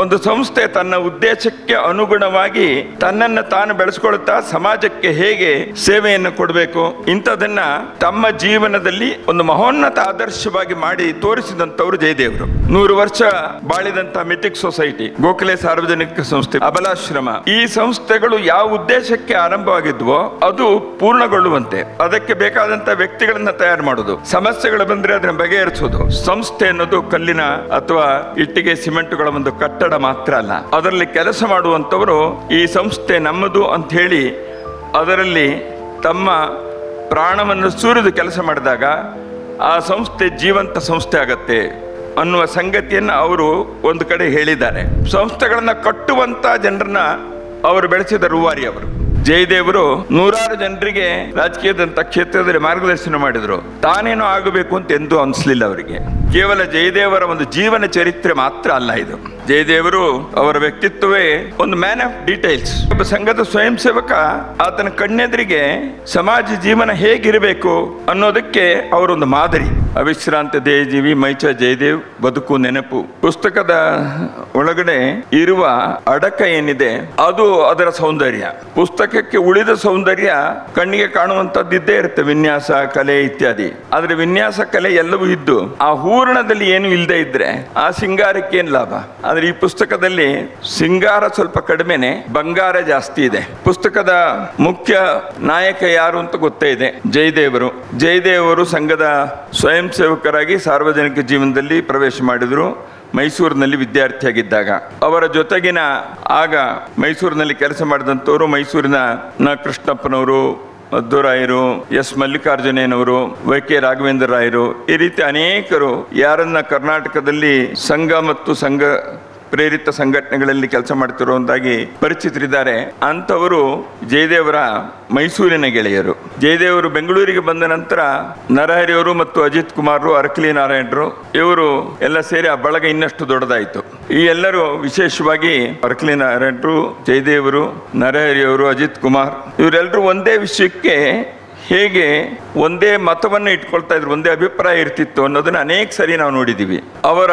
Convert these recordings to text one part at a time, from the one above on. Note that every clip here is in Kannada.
ಒಂದು ಸಂಸ್ಥೆ ತನ್ನ ಉದ್ದೇಶಕ್ಕೆ ಅನುಗುಣವಾಗಿ ತನ್ನನ್ನು ತಾನು ಬೆಳೆಸ್ಕೊಳ್ತಾ ಸಮಾಜಕ್ಕೆ ಹೇಗೆ ಸೇವೆಯನ್ನು ಕೊಡಬೇಕು ಇಂಥದನ್ನ ತಮ್ಮ ಜೀವನದಲ್ಲಿ ಒಂದು ಮಹೋನ್ನತ ಆದರ್ಶವಾಗಿ ಮಾಡಿ ತೋರಿಸಿದಂತವರು ಜಯದೇವರು. 100 ವರ್ಷ ಬಾಳಿದಂತ ಮಿಥಿಕ್ ಸೊಸೈಟಿ, ಗೋಖಲೆ ಸಾರ್ವಜನಿಕ ಸಂಸ್ಥೆ, ಅಬಲಾಶ್ರಮ, ಈ ಸಂಸ್ಥೆಗಳು ಯಾವ ಉದ್ದೇಶಕ್ಕೆ ಆರಂಭವಾಗಿದ್ವೋ ಅದು ಪೂರ್ಣಗೊಳ್ಳುವಂತೆ ಅದಕ್ಕೆ ಬೇಕಾದಂತ ವ್ಯಕ್ತಿಗಳನ್ನ ತಯಾರು ಮಾಡೋದು, ಸಮಸ್ಯೆಗಳು ಬಂದ್ರೆ ಅದನ್ನ ಬಗೆಹರಿಸೋದು. ಸಂಸ್ಥೆ ಅನ್ನೋದು ಕಲ್ಲಿನ ಅಥವಾ ಇಟ್ಟಿಗೆ ಸಿಮೆಂಟ್ಗಳ ಒಂದು ಕಟ್ಟಡ ಮಾತ್ರ ಅಲ್ಲ, ಅದರಲ್ಲಿ ಕೆಲಸ ಮಾಡುವಂತವರು ಈ ಸಂಸ್ಥೆ ನಮ್ಮದು ಅಂತ ಹೇಳಿ ಅದರಲ್ಲಿ ತಮ್ಮ ಪ್ರಾಣವನ್ನು ಸುರಿದು ಕೆಲಸ ಮಾಡಿದಾಗ ಆ ಸಂಸ್ಥೆ ಜೀವಂತ ಸಂಸ್ಥೆ ಆಗತ್ತೆ ಅನ್ನುವ ಸಂಗತಿಯನ್ನು ಅವರು ಒಂದು ಕಡೆ ಹೇಳಿದ್ದಾರೆ. ಸಂಸ್ಥೆಗಳನ್ನ ಕಟ್ಟುವಂತ ಜನರನ್ನ ಅವರು ಬೆಳೆಸಿದ ರೂವಾರಿ ಅವರು. ಜಯದೇವರು 100 ಜನರಿಗೆ ರಾಜಕೀಯದಂತ ಕ್ಷೇತ್ರದಲ್ಲಿ ಮಾರ್ಗದರ್ಶನ ಮಾಡಿದ್ರು. ತಾನೇನೋ ಆಗಬೇಕು ಅಂತ ಎಂದೂ ಅನಿಸ್ಲಿಲ್ಲ ಅವರಿಗೆ. ಕೇವಲ ಜಯದೇವರ ಒಂದು ಜೀವನ ಚರಿತ್ರೆ ಮಾತ್ರ ಅಲ್ಲ ಇದು. ಜಯದೇವರು ಅವರ ವ್ಯಕ್ತಿತ್ವವೇ ಒಂದು ಮ್ಯಾನ್ ಆಫ್ ಡೀಟೇಲ್ಸ್. ಒಬ್ಬ ಸಂಘದ ಸ್ವಯಂ ಸೇವಕ ಆತನ ಕಣ್ಣೆದುರಿಗೆ ಸಮಾಜ ಜೀವನ ಹೇಗಿರಬೇಕು ಅನ್ನೋದಕ್ಕೆ ಅವರೊಂದು ಮಾದರಿ. ಅವಿಶ್ರಾಂತ ದೇಹಜೀವಿ ಮೈಚ ಜಯದೇವ್ ಬದುಕು ನೆನಪು ಪುಸ್ತಕದ ಒಳಗಡೆ ಇರುವ ಅಡಕ ಏನಿದೆ ಅದು ಅದರ ಸೌಂದರ್ಯ. ಪುಸ್ತಕಕ್ಕೆ ಉಳಿದ ಸೌಂದರ್ಯ ಕಣ್ಣಿಗೆ ಕಾಣುವಂತದ್ದಿದ್ದೇ ಇರುತ್ತೆ, ವಿನ್ಯಾಸ ಕಲೆ ಇತ್ಯಾದಿ. ಆದ್ರೆ ವಿನ್ಯಾಸ ಕಲೆ ಎಲ್ಲವೂ ಇದ್ದು ಆ ಹೂರಣದಲ್ಲಿ ಏನು ಇಲ್ಲದೆ ಇದ್ರೆ ಆ ಸಿಂಗಾರಕ್ಕೆ ಏನ್ ಲಾಭ? ಆದ್ರೆ ಈ ಪುಸ್ತಕದಲ್ಲಿ ಸಿಂಗಾರ ಸ್ವಲ್ಪ ಕಡಿಮೆನೆ, ಬಂಗಾರ ಜಾಸ್ತಿ ಇದೆ. ಪುಸ್ತಕದ ಮುಖ್ಯ ನಾಯಕ ಯಾರು ಅಂತ ಗೊತ್ತೇ ಇದೆ, ಜಯದೇವರು. ಜಯದೇವರು ಸಂಘದ ಸ್ವಯಂ ಸೇವಕರಾಗಿ ಸಾರ್ವಜನಿಕ ಜೀವನದಲ್ಲಿ ಪ್ರವೇಶ ಮಾಡಿದ್ರು ಮೈಸೂರಿನಲ್ಲಿ ವಿದ್ಯಾರ್ಥಿಯಾಗಿದ್ದಾಗ. ಅವರ ಜೊತೆಗಿನ ಆಗ ಮೈಸೂರಿನಲ್ಲಿ ಕೆಲಸ ಮಾಡಿದಂಥವರು ಮೈಸೂರಿನ ಕೃಷ್ಣಪ್ಪನವರು, ಮದ್ದೂರಾಯರು, ಎಸ್ ಮಲ್ಲಿಕಾರ್ಜುನಯ್ಯನವರು, ವೈ.ಕೆ. ರಾಘವೇಂದ್ರ ರಾಯರು, ಈ ರೀತಿ ಅನೇಕರು ಯಾರನ್ನ ಕರ್ನಾಟಕದಲ್ಲಿ ಸಂಘ ಮತ್ತು ಸಂಘ ಪ್ರೇರಿತ ಸಂಘಟನೆಗಳಲ್ಲಿ ಕೆಲಸ ಮಾಡ್ತಿರುವಂತಾಗಿ ಪರಿಚಿತರಿದ್ದಾರೆ. ಅಂಥವರು ಜಯದೇವರ ಮೈಸೂರಿನ ಗೆಳೆಯರು. ಜಯದೇವರು ಬೆಂಗಳೂರಿಗೆ ಬಂದ ನಂತರ ನರಹರಿಯವರು ಮತ್ತು ಅಜಿತ್ ಕುಮಾರ್, ಅರಕಲಿ ನಾರಾಯಣರು ಇವರು ಎಲ್ಲ ಸೇರಿ ಆ ಬಳಗ ಇನ್ನಷ್ಟು ದೊಡ್ಡದಾಯಿತು. ಈ ಎಲ್ಲರೂ ವಿಶೇಷವಾಗಿ ಅರಕಲಿ ನಾರಾಯಣರು, ಜಯದೇವರು, ನರಹರಿಯವರು, ಅಜಿತ್ ಕುಮಾರ್ ಇವರೆಲ್ಲರೂ ಒಂದೇ ವಿಷಯಕ್ಕೆ ಹೇಗೆ ಒಂದೇ ಮತವನ್ನು ಇಟ್ಕೊಳ್ತಾ ಇದ್ರು, ಒಂದೇ ಅಭಿಪ್ರಾಯ ಇರ್ತಿತ್ತು ಅನ್ನೋದನ್ನ ಅನೇಕ ಸರಿ ನಾವು ನೋಡಿದ್ದೀವಿ. ಅವರ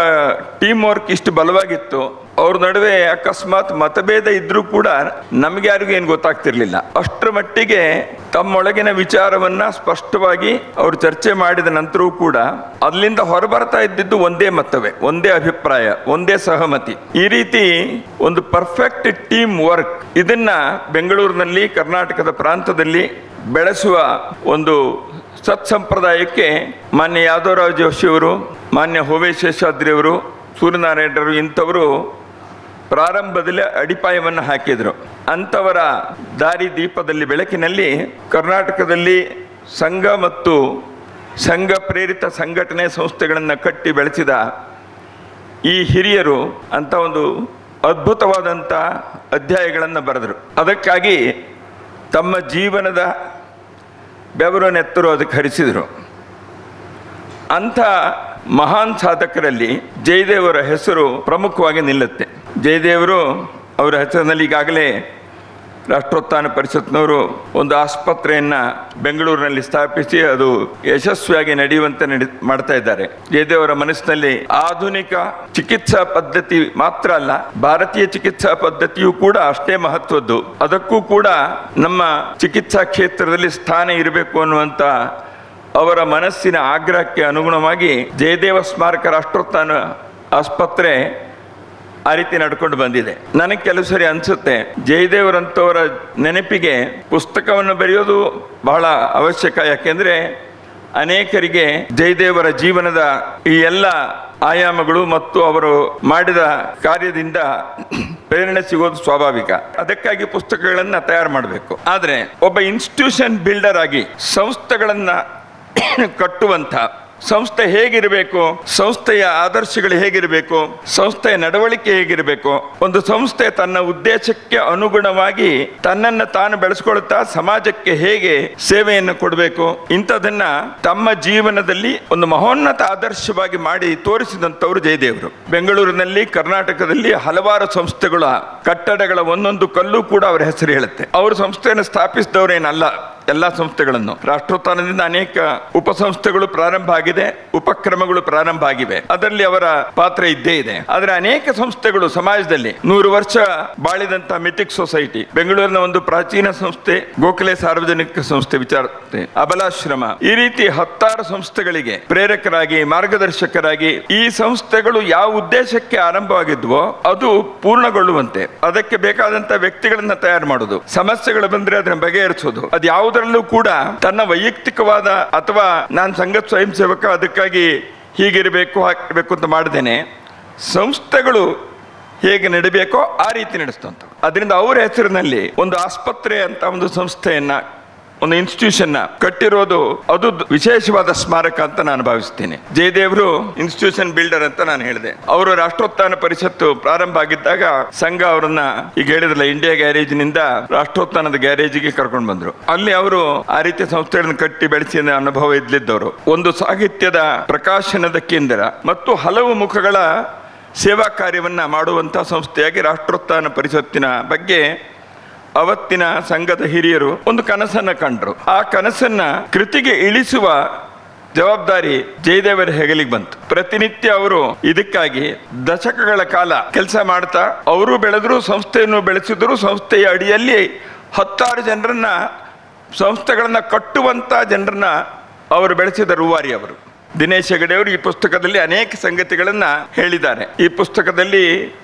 ಟೀಮ್ ವರ್ಕ್ ಇಷ್ಟು ಬಲವಾಗಿತ್ತು. ಅವ್ರ ನಡುವೆ ಅಕಸ್ಮಾತ್ ಮತಭೇದ ಇದ್ರೂ ಕೂಡ ನಮ್ಗೆ ಯಾರಿಗೂ ಏನು ಗೊತ್ತಾಗ್ತಿರ್ಲಿಲ್ಲ. ಅಷ್ಟರ ಮಟ್ಟಿಗೆ ತಮ್ಮೊಳಗಿನ ವಿಚಾರವನ್ನ ಸ್ಪಷ್ಟವಾಗಿ ಅವರು ಚರ್ಚೆ ಮಾಡಿದ ನಂತರವೂ ಕೂಡ ಅಲ್ಲಿಂದ ಹೊರಬರ್ತಾ ಇದ್ದಿದ್ದು ಒಂದೇ ಮತವೇ, ಒಂದೇ ಅಭಿಪ್ರಾಯ, ಒಂದೇ ಸಹಮತಿ. ಈ ರೀತಿ ಒಂದು ಪರ್ಫೆಕ್ಟ್ ಟೀಮ್ ವರ್ಕ್ ಇದನ್ನ ಬೆಂಗಳೂರಿನಲ್ಲಿ ಕರ್ನಾಟಕದ ಪ್ರಾಂತದಲ್ಲಿ ಬೆಳೆಸುವ ಒಂದು ಸತ್ಸಂಪ್ರದಾಯಕ್ಕೆ ಮಾನ್ಯ ಯಾದವರಾವ್ ಜೋಶಿಯವರು, ಮಾನ್ಯ ಹೋವೆ ಶೇಷಾದ್ರಿಯವರು, ಸೂರ್ಯನಾರಾಯಣರು ಇಂಥವರು ಪ್ರಾರಂಭದಲ್ಲಿ ಅಡಿಪಾಯವನ್ನು ಹಾಕಿದರು. ಅಂಥವರ ದಾರಿ ದೀಪದಲ್ಲಿ ಬೆಳಕಿನಲ್ಲಿ ಕರ್ನಾಟಕದಲ್ಲಿ ಸಂಘ ಮತ್ತು ಸಂಘ ಪ್ರೇರಿತ ಸಂಘಟನೆ ಸಂಸ್ಥೆಗಳನ್ನು ಕಟ್ಟಿ ಬೆಳೆಸಿದ ಈ ಹಿರಿಯರು ಅಂಥ ಒಂದು ಅದ್ಭುತವಾದಂಥ ಅಧ್ಯಾಯಗಳನ್ನು ಬರೆದರು. ಅದಕ್ಕಾಗಿ ತಮ್ಮ ಜೀವನದ ಬೆವರು ನೆತ್ತರು ಅದಕ್ಕೆ ಹರಿಸಿದರು. ಅಂಥ ಮಹಾನ್ ಸಾಧಕರಲ್ಲಿ ಜಯದೇವರ ಹೆಸರು ಪ್ರಮುಖವಾಗಿ ನಿಲ್ಲುತ್ತೆ. ಜಯದೇವರು ಅವರ ಹೆಸರಿನಲ್ಲಿ ಈಗಾಗಲೇ ರಾಷ್ಟ್ರೋತ್ಥಾನ ಪರಿಷತ್ನವರು ಒಂದು ಆಸ್ಪತ್ರೆಯನ್ನು ಬೆಂಗಳೂರಿನಲ್ಲಿ ಸ್ಥಾಪಿಸಿ ಅದು ಯಶಸ್ವಿಯಾಗಿ ನಡೆಯುವಂತೆ ಮಾಡ್ತಾ ಇದ್ದಾರೆ. ಜಯದೇವರ ಮನಸ್ಸಿನಲ್ಲಿ ಆಧುನಿಕ ಚಿಕಿತ್ಸಾ ಪದ್ಧತಿ ಮಾತ್ರ ಅಲ್ಲ, ಭಾರತೀಯ ಚಿಕಿತ್ಸಾ ಪದ್ಧತಿಯೂ ಕೂಡ ಅಷ್ಟೇ ಮಹತ್ವದ್ದು. ಅದಕ್ಕೂ ಕೂಡ ನಮ್ಮ ಚಿಕಿತ್ಸಾ ಕ್ಷೇತ್ರದಲ್ಲಿ ಸ್ಥಾನ ಇರಬೇಕು ಅನ್ನುವಂಥ ಅವರ ಮನಸ್ಸಿನ ಆಗ್ರಹಕ್ಕೆ ಅನುಗುಣವಾಗಿ ಜಯದೇವ ಸ್ಮಾರಕ ರಾಷ್ಟ್ರೋತ್ಥಾನ ಆಸ್ಪತ್ರೆ ಆ ರೀತಿ ನಡ್ಕೊಂಡು ಬಂದಿದೆ. ನನಗೆ ಕೆಲವು ಸರಿ ಅನಿಸುತ್ತೆ, ಜಯದೇವರಂಥವರ ನೆನಪಿಗೆ ಪುಸ್ತಕವನ್ನು ಬರೆಯೋದು ಬಹಳ ಅವಶ್ಯಕ. ಯಾಕೆಂದರೆ ಅನೇಕರಿಗೆ ಜಯದೇವರ ಜೀವನದ ಈ ಎಲ್ಲ ಆಯಾಮಗಳು ಮತ್ತು ಅವರು ಮಾಡಿದ ಕಾರ್ಯದಿಂದ ಪ್ರೇರಣೆ ಸಿಗೋದು ಸ್ವಾಭಾವಿಕ. ಅದಕ್ಕಾಗಿ ಪುಸ್ತಕಗಳನ್ನು ತಯಾರು ಮಾಡಬೇಕು. ಆದರೆ ಒಬ್ಬ ಇನ್ಸ್ಟಿಟ್ಯೂಷನ್ ಬಿಲ್ಡರ್ ಆಗಿ ಸಂಸ್ಥೆಗಳನ್ನು ಕಟ್ಟುವಂಥ ಸಂಸ್ಥೆ ಹೇಗಿರಬೇಕು, ಸಂಸ್ಥೆಯ ಆದರ್ಶಗಳು ಹೇಗಿರಬೇಕು, ಸಂಸ್ಥೆಯ ನಡವಳಿಕೆ ಹೇಗಿರಬೇಕು, ಒಂದು ಸಂಸ್ಥೆ ತನ್ನ ಉದ್ದೇಶಕ್ಕೆ ಅನುಗುಣವಾಗಿ ತನ್ನನ್ನು ತಾನು ಬೆಳೆಸ್ಕೊಳ್ತಾ ಸಮಾಜಕ್ಕೆ ಹೇಗೆ ಸೇವೆಯನ್ನು ಕೊಡಬೇಕು ಇಂಥದನ್ನ ತಮ್ಮ ಜೀವನದಲ್ಲಿ ಒಂದು ಮಹೋನ್ನತ ಆದರ್ಶವಾಗಿ ಮಾಡಿ ತೋರಿಸಿದಂಥವ್ರು ಜಯದೇವರು. ಬೆಂಗಳೂರಿನಲ್ಲಿ ಕರ್ನಾಟಕದಲ್ಲಿ ಹಲವಾರು ಸಂಸ್ಥೆಗಳ ಕಟ್ಟಡಗಳ ಒಂದೊಂದು ಕಲ್ಲು ಕೂಡ ಅವರ ಹೆಸರು ಹೇಳುತ್ತೆ. ಅವರು ಸಂಸ್ಥೆಯನ್ನು ಸ್ಥಾಪಿಸಿದವರೇನಲ್ಲ, ಎಲ್ಲ ಸಂಸ್ಥೆಗಳನ್ನು. ರಾಷ್ಟ್ರೋತ್ಥಾನದಿಂದ ಅನೇಕ ಉಪಸಂಸ್ಥೆಗಳು ಪ್ರಾರಂಭ ಆಗಿದೆ, ಉಪಕ್ರಮಗಳು ಪ್ರಾರಂಭ ಆಗಿವೆ. ಅದರಲ್ಲಿ ಅವರ ಪಾತ್ರ ಇದ್ದೇ ಇದೆ. ಆದರೆ ಅನೇಕ ಸಂಸ್ಥೆಗಳು ಸಮಾಜದಲ್ಲಿ 100 ವರ್ಷ ಬಾಳಿದಂತ ಮಿಥಿಕ್ ಸೊಸೈಟಿ, ಬೆಂಗಳೂರಿನ ಒಂದು ಪ್ರಾಚೀನ ಸಂಸ್ಥೆ, ಗೋಖಲೆ ಸಾರ್ವಜನಿಕ ಸಂಸ್ಥೆ ವಿಚಾರತೆ, ಅಬಲಾಶ್ರಮ, ಈ ರೀತಿ 10 ಸಂಸ್ಥೆಗಳಿಗೆ ಪ್ರೇರಕರಾಗಿ, ಮಾರ್ಗದರ್ಶಕರಾಗಿ ಈ ಸಂಸ್ಥೆಗಳು ಯಾವ ಉದ್ದೇಶಕ್ಕೆ ಆರಂಭವಾಗಿದ್ವೋ ಅದು ಪೂರ್ಣಗೊಳ್ಳುವಂತೆ ಅದಕ್ಕೆ ಬೇಕಾದಂತ ವ್ಯಕ್ತಿಗಳನ್ನ ತಯಾರು ಮಾಡೋದು, ಸಮಸ್ಯೆಗಳು ಬಂದ್ರೆ ಅದನ್ನ ಬಗೆಹರಿಸೋದು, ಅದು ಯಾವುದರಲ್ಲೂ ಕೂಡ ತನ್ನ ವೈಯಕ್ತಿಕವಾದ ಅಥವಾ ನಾನು ಸಂಘ ಸ್ವಯಂ ಸೇವಕ ಅದಕ್ಕಾಗಿ ಹೀಗಿರಬೇಕು ಹಾಕಿರಬೇಕು ಅಂತ ಮಾಡ್ದೇನೆ ಸಂಸ್ಥೆಗಳು ಹೇಗೆ ನಡಿಬೇಕೋ ಆ ರೀತಿ ನಡೆಸ್ತಂತ. ಅದರಿಂದ ಅವರ ಹೆಸರಿನಲ್ಲಿ ಒಂದು ಆಸ್ಪತ್ರೆ ಅಂತ ಒಂದು ಸಂಸ್ಥೆಯನ್ನ, ಒಂದು ಇನ್ಸ್ಟಿಟ್ಯೂಷನ್ ಕಟ್ಟಿರೋದು ಅದು ವಿಶೇಷವಾದ ಸ್ಮಾರಕ ಅಂತ ನಾನು ಭಾವಿಸ್ತೀನಿ. ಜಯದೇವರು ಇನ್ಸ್ಟಿಟ್ಯೂಷನ್ ಬಿಲ್ಡರ್ ಅಂತ ನಾನು ಹೇಳಿದೆ. ಅವರು ರಾಷ್ಟ್ರೋತ್ಥಾನ ಪರಿಷತ್ತು ಪ್ರಾರಂಭ ಆಗಿದ್ದಾಗ ಸಂಘ ಅವರನ್ನ ಈಗ ಹೇಳಿದ್ರಲ್ಲ ಇಂಡಿಯಾ ಗ್ಯಾರೇಜ್ನಿಂದ ರಾಷ್ಟ್ರೋತ್ಥಾನದ ಗ್ಯಾರೇಜಿಗೆ ಕರ್ಕೊಂಡು ಬಂದ್ರು. ಅಲ್ಲಿ ಅವರು ಆ ರೀತಿಯ ಸಂಸ್ಥೆಗಳನ್ನು ಕಟ್ಟಿ ಬೆಳೆಸಿ ಅನುಭವ ಇದ್ಲಿದ್ದವರು. ಒಂದು ಸಾಹಿತ್ಯದ ಪ್ರಕಾಶನದ ಕೇಂದ್ರ ಮತ್ತು ಹಲವು ಮುಖಗಳ ಸೇವಾ ಕಾರ್ಯವನ್ನ ಮಾಡುವಂತಹ ಸಂಸ್ಥೆಯಾಗಿ ರಾಷ್ಟ್ರೋತ್ಥಾನ ಪರಿಷತ್ತಿನ ಬಗ್ಗೆ ಅವತ್ತಿನ ಸಂಘದ ಹಿರಿಯರು ಒಂದು ಕನಸನ್ನ ಕಂಡ್ರು. ಆ ಕನಸನ್ನ ಕೃತಿಗೆ ಇಳಿಸುವ ಜವಾಬ್ದಾರಿ ಜಯದೇವರ ಹೆಗಲಿಗೆ ಬಂತು. ಪ್ರತಿನಿತ್ಯ ಅವರು ಇದಕ್ಕಾಗಿ ದಶಕಗಳ ಕಾಲ ಕೆಲಸ ಮಾಡ್ತಾ ಅವರು ಬೆಳೆದ್ರು, ಸಂಸ್ಥೆಯನ್ನು ಬೆಳೆಸಿದ್ರು. ಸಂಸ್ಥೆಯ ಅಡಿಯಲ್ಲಿ 10 ಜನರನ್ನ, ಸಂಸ್ಥೆಗಳನ್ನ ಕಟ್ಟುವಂತ ಜನರನ್ನ ಅವರು ಬೆಳೆಸಿದ ರೂವಾರಿ ಅವರು. ದಿನೇಶ್ ಹೆಗಡೆ ಅವರು ಈ ಪುಸ್ತಕದಲ್ಲಿ ಅನೇಕ ಸಂಗತಿಗಳನ್ನ ಹೇಳಿದ್ದಾರೆ. ಈ ಪುಸ್ತಕದಲ್ಲಿ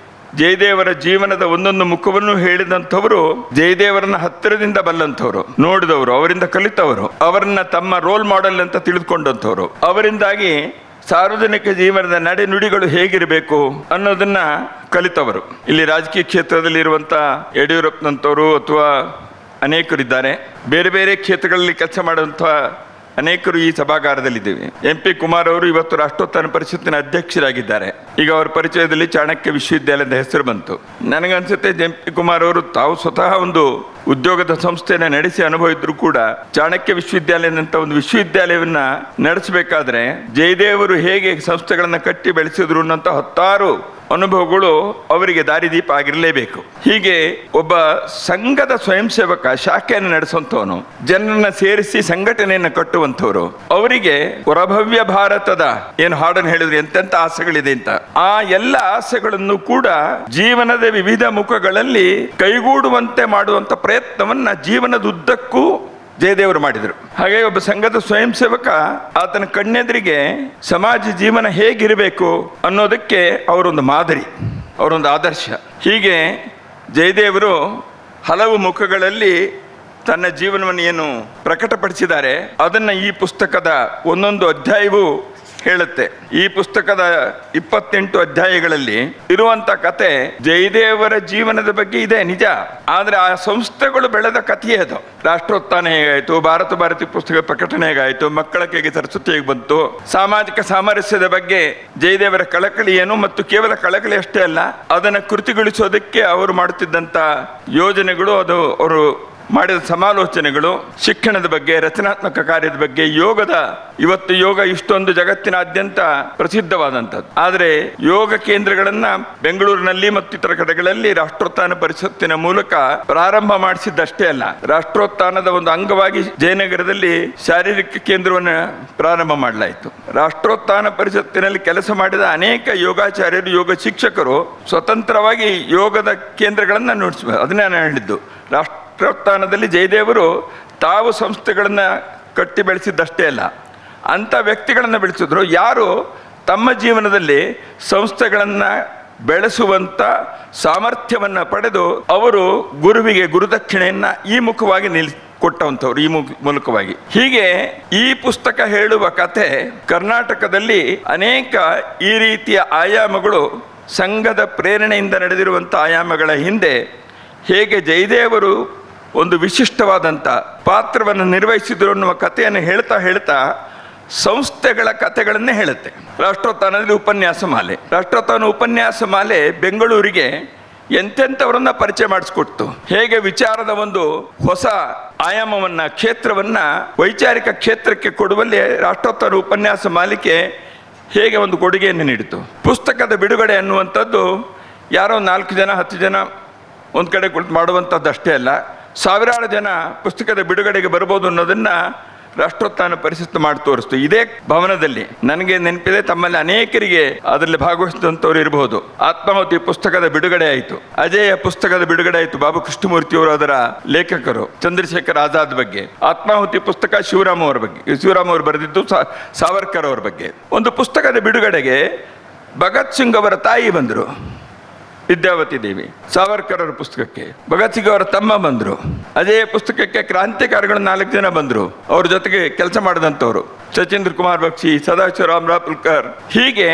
ಜಯದೇವರ ಜೀವನದ ಒಂದೊಂದು ಮುಖವನ್ನು ಹೇಳಿದಂಥವರು, ಜಯದೇವರನ್ನ ಹತ್ತಿರದಿಂದ ಬಲ್ಲಂಥವ್ರು, ನೋಡಿದವರು, ಅವರಿಂದ ಕಲಿತವರು, ಅವರನ್ನ ತಮ್ಮ ರೋಲ್ ಮಾಡೆಲ್ ಅಂತ ತಿಳಿದುಕೊಂಡಂಥವ್ರು. ಅವರಿಂದಾಗಿ ಸಾರ್ವಜನಿಕ ಜೀವನದ ನಡೆ ನುಡಿಗಳು ಹೇಗಿರಬೇಕು ಅನ್ನೋದನ್ನ ಕಲಿತವರು. ಇಲ್ಲಿ ರಾಜಕೀಯ ಕ್ಷೇತ್ರದಲ್ಲಿ ಇರುವಂತ ಯಡಿಯೂರಪ್ಪನಂತವರು ಅಥವಾ ಅನೇಕರಿದ್ದಾರೆ. ಬೇರೆ ಬೇರೆ ಕ್ಷೇತ್ರಗಳಲ್ಲಿ ಕೆಲಸ ಮಾಡುವಂಥ ಅನೇಕರು ಈ ಸಭಾಗಾರದಲ್ಲಿದ್ದೇವೆ. MP ಕುಮಾರ್ ಅವರು ಇವತ್ತು ರಾಷ್ಟ್ರೋತ್ಥಾನ ಪರಿಷತ್ತಿನ ಅಧ್ಯಕ್ಷರಾಗಿದ್ದಾರೆ. ಈಗ ಅವರ ಪರಿಚಯದಲ್ಲಿ ಚಾಣಕ್ಯ ವಿಶ್ವವಿದ್ಯಾಲಯದ ಹೆಸರು ಬಂತು. ನನಗನ್ಸುತ್ತೆ MP ಕುಮಾರ್ ಅವರು ತಾವು ಸ್ವತಃ ಒಂದು ಉದ್ಯೋಗದ ಸಂಸ್ಥೆಯನ್ನು ನಡೆಸಿ ಅನುಭವ ಇದ್ರೂ ಕೂಡ ಚಾಣಕ್ಯ ವಿಶ್ವವಿದ್ಯಾಲಯದಂತ ಒಂದು ವಿಶ್ವವಿದ್ಯಾಲಯವನ್ನ ನಡೆಸಬೇಕಾದ್ರೆ ಜಯದೇವರು ಹೇಗೆ ಸಂಸ್ಥೆಗಳನ್ನ ಕಟ್ಟಿ ಬೆಳೆಸಿದ್ರು ಅನ್ನೋಂಥ 10 ಅನುಭವಗಳು ಅವರಿಗೆ ದಾರಿದೀಪ ಆಗಿರಲೇಬೇಕು. ಹೀಗೆ ಒಬ್ಬ ಸಂಘದ ಸ್ವಯಂ ಸೇವಕ ಶಾಖೆಯನ್ನು ನಡೆಸುವಂಥವನು, ಜನರನ್ನ ಸೇರಿಸಿ ಸಂಘಟನೆಯನ್ನು ಕಟ್ಟುವಂಥವ್ರು, ಅವರಿಗೆ ಹೊರಭವ್ಯ ಭಾರತದ ಏನು ಹಾಡನ್ನು ಹೇಳಿದ್ರು ಎಂತೆಂಥ ಆಸೆಗಳಿದೆ ಅಂತ, ಆ ಎಲ್ಲ ಆಸೆಗಳನ್ನು ಕೂಡ ಜೀವನದ ವಿವಿಧ ಮುಖಗಳಲ್ಲಿ ಕೈಗೂಡುವಂತೆ ಮಾಡುವಂತ ಪ್ರಯತ್ನವನ್ನ ಜೀವನದ ಉದ್ದಕ್ಕೂ ಜಯದೇವರು ಮಾಡಿದರು. ಹಾಗೆ ಒಬ್ಬ ಸಂಘದ ಸ್ವಯಂ ಸೇವಕ ಆತನ ಕಣ್ಣೆದುರಿಗೆ ಸಮಾಜ ಜೀವನ ಹೇಗಿರಬೇಕು ಅನ್ನೋದಕ್ಕೆ ಅವರೊಂದು ಮಾದರಿ, ಅವರೊಂದು ಆದರ್ಶ. ಹೀಗೆ ಜಯದೇವರು ಹಲವು ಮುಖಗಳಲ್ಲಿ ತನ್ನ ಜೀವನವನ್ನು ಏನು ಪ್ರಕಟಪಡಿಸಿದ್ದಾರೆ ಅದನ್ನ ಈ ಪುಸ್ತಕದ ಒಂದೊಂದು ಅಧ್ಯಾಯವೂ ಹೇಳುತ್ತೆ. ಈ ಪುಸ್ತಕದ 28 ಅಧ್ಯಾಯಗಳಲ್ಲಿ ಇರುವಂತ ಕತೆ ಜಯದೇವರ ಜೀವನದ ಬಗ್ಗೆ ಇದೆ ನಿಜ, ಆದ್ರೆ ಆ ಸಂಸ್ಥೆಗಳು ಬೆಳೆದ ಕಥೆಯೇ ಅದು. ರಾಷ್ಟ್ರೋತ್ಥಾನ ಹೇಗಾಯ್ತು, ಭಾರತ ಭಾರತಿ ಪುಸ್ತಕ ಪ್ರಕಟಣೆ ಹೇಗಾಯ್ತು, ಮಕ್ಕಳ ಕೈಗೆ ಸರಸ್ವತಿ ಹೇಗೆ ಬಂತು, ಸಾಮಾಜಿಕ ಸಾಮರಸ್ಯದ ಬಗ್ಗೆ ಜಯದೇವರ ಕಳಕಳಿ ಏನು, ಮತ್ತು ಕೇವಲ ಕಳಕಳಿ ಅಷ್ಟೇ ಅಲ್ಲ, ಅದನ್ನು ಕೃತಿಗೊಳಿಸೋದಕ್ಕೆ ಅವರು ಮಾಡುತ್ತಿದ್ದಂತ ಯೋಜನೆಗಳು, ಅದು ಅವರು ಮಾಡಿದ ಸಮಾಲೋಚನೆಗಳು, ಶಿಕ್ಷಣದ ಬಗ್ಗೆ, ರಚನಾತ್ಮಕ ಕಾರ್ಯದ ಬಗ್ಗೆ, ಇವತ್ತು ಯೋಗ ಇಷ್ಟೊಂದು ಜಗತ್ತಿನಾದ್ಯಂತ ಪ್ರಸಿದ್ಧವಾದಂಥದ್ದು. ಆದರೆ ಯೋಗ ಕೇಂದ್ರಗಳನ್ನ ಬೆಂಗಳೂರಿನಲ್ಲಿ ಮತ್ತು ಇತರ ಕಡೆಗಳಲ್ಲಿ ರಾಷ್ಟ್ರೋತ್ಥಾನ ಪರಿಷತ್ತಿನ ಮೂಲಕ ಪ್ರಾರಂಭ ಮಾಡಿಸಿದ್ದಷ್ಟೇ ಅಲ್ಲ, ರಾಷ್ಟ್ರೋತ್ಥಾನದ ಒಂದು ಅಂಗವಾಗಿ ಜಯನಗರದಲ್ಲಿ ಶಾರೀರಿಕ ಕೇಂದ್ರವನ್ನು ಪ್ರಾರಂಭ ಮಾಡಲಾಯಿತು. ರಾಷ್ಟ್ರೋತ್ಥಾನ ಪರಿಷತ್ತಿನಲ್ಲಿ ಕೆಲಸ ಮಾಡಿದ ಅನೇಕ ಯೋಗಾಚಾರ್ಯರು, ಯೋಗ ಶಿಕ್ಷಕರು ಸ್ವತಂತ್ರವಾಗಿ ಯೋಗದ ಕೇಂದ್ರಗಳನ್ನು ನಡೆಸಬೇಕು. ಅದನ್ನೇ ನಾನು ಹೇಳಿದ್ದು. ರಾಷ್ಟ್ರೋತ್ಥಾನದಲ್ಲಿ ಜಯದೇವರು ತಾವು ಸಂಸ್ಥೆಗಳನ್ನು ಕಟ್ಟಿ ಬೆಳೆಸಿದ್ದಷ್ಟೇ ಅಲ್ಲ, ಅಂಥ ವ್ಯಕ್ತಿಗಳನ್ನು ಬೆಳೆಸಿದ್ರು ಯಾರು ತಮ್ಮ ಜೀವನದಲ್ಲಿ ಸಂಸ್ಥೆಗಳನ್ನು ಬೆಳೆಸುವಂಥ ಸಾಮರ್ಥ್ಯವನ್ನು ಪಡೆದು ಅವರು ಗುರುವಿಗೆ ಗುರುದಕ್ಷಿಣೆಯನ್ನು ಈ ಮುಖವಾಗಿ ಕೊಟ್ಟವಂಥವ್ರು, ಈ ಮೂಲಕವಾಗಿ. ಹೀಗೆ ಈ ಪುಸ್ತಕ ಹೇಳುವ ಕತೆ ಕರ್ನಾಟಕದಲ್ಲಿ ಅನೇಕ ಈ ರೀತಿಯ ಆಯಾಮಗಳು, ಸಂಘದ ಪ್ರೇರಣೆಯಿಂದ ನಡೆದಿರುವಂಥ ಆಯಾಮಗಳ ಹಿಂದೆ ಹೇಗೆ ಜಯದೇವರು ಒಂದು ವಿಶಿಷ್ಟವಾದಂಥ ಪಾತ್ರವನ್ನು ನಿರ್ವಹಿಸಿದ್ರು ಅನ್ನುವ ಕಥೆಯನ್ನು ಹೇಳ್ತಾ ಸಂಸ್ಥೆಗಳ ಕಥೆಗಳನ್ನೇ ಹೇಳುತ್ತೆ. ರಾಷ್ಟ್ರೋತ್ಥಾನದಲ್ಲಿ ರಾಷ್ಟ್ರೋತ್ಥಾನ ಉಪನ್ಯಾಸ ಮಾಲೆ ಬೆಂಗಳೂರಿಗೆ ಎಂತೆಂಥವರನ್ನ ಪರಿಚಯ ಮಾಡಿಸ್ಕೊಡ್ತು. ಹೇಗೆ ವಿಚಾರದ ಒಂದು ಹೊಸ ಆಯಾಮವನ್ನ, ಕ್ಷೇತ್ರವನ್ನ ವೈಚಾರಿಕ ಕ್ಷೇತ್ರಕ್ಕೆ ಕೊಡುವಲ್ಲಿ ರಾಷ್ಟ್ರೋತ್ಥಾನ ಉಪನ್ಯಾಸ ಮಾಲಿಕೆ ಹೇಗೆ ಒಂದು ಕೊಡುಗೆಯನ್ನು ನೀಡಿತು. ಪುಸ್ತಕದ ಬಿಡುಗಡೆ ಅನ್ನುವಂಥದ್ದು ಯಾರೋ 4 ಜನ 10 ಜನ ಒಂದು ಕಡೆ ಕುಳಿತು ಮಾಡುವಂಥದ್ದು ಅಷ್ಟೇ ಅಲ್ಲ, ಸಾವಿರಾರು ಜನ ಪುಸ್ತಕದ ಬಿಡುಗಡೆಗೆ ಬರ್ಬೋದು ಅನ್ನೋದನ್ನು ರಾಷ್ಟ್ರೋತ್ಥಾನ ಪರಿಷತ್ತು ಮಾಡಿ ತೋರಿಸ್ತು. ಇದೇ ಭವನದಲ್ಲಿ ನನಗೆ ನೆನಪಿದೆ, ತಮ್ಮಲ್ಲಿ ಅನೇಕರಿಗೆ ಅದರಲ್ಲಿ ಭಾಗವಹಿಸಿದಂಥವ್ರು ಇರಬಹುದು. ಆತ್ಮಾಹುತಿ ಪುಸ್ತಕದ ಬಿಡುಗಡೆ ಆಯಿತು, ಅಜೇಯ ಪುಸ್ತಕದ ಬಿಡುಗಡೆ ಆಯಿತು. ಬಾಬು ಕೃಷ್ಣಮೂರ್ತಿಯವರು ಅದರ ಲೇಖಕರು. ಚಂದ್ರಶೇಖರ್ ಆಜಾದ್ ಬಗ್ಗೆ. ಆತ್ಮಾಹುತಿ ಪುಸ್ತಕ ಶಿವರಾಮ್ ಅವರ ಬಗ್ಗೆ, ಶಿವರಾಮ್ ಅವರು ಬರೆದಿದ್ದು ಸಾವರ್ಕರ್ ಅವರ ಬಗ್ಗೆ. ಒಂದು ಪುಸ್ತಕದ ಬಿಡುಗಡೆಗೆ ಭಗತ್ ಸಿಂಗ್ ಅವರ ತಾಯಿ ಬಂದರು, ವಿದ್ಯಾವತಿ ದೇವಿ. ಸಾವರ್ಕರ್ ಅವರ ಪುಸ್ತಕಕ್ಕೆ ಭಗತ್ ಸಿಂಗ್ ಅವರ ತಮ್ಮ ಬಂದರು. ಅದೇ ಪುಸ್ತಕಕ್ಕೆ ಕ್ರಾಂತಿಕಾರಿಗಳು 4 ಜನ ಬಂದರು, ಅವ್ರ ಜೊತೆಗೆ ಕೆಲಸ ಮಾಡಿದಂಥವ್ರು. ಸಚೇಂದ್ರ ಕುಮಾರ್ ಬಕ್ಷಿ, ಸದಾಶಿವರಾಮ್ ರಾಪುಲ್ಕರ್. ಹೀಗೆ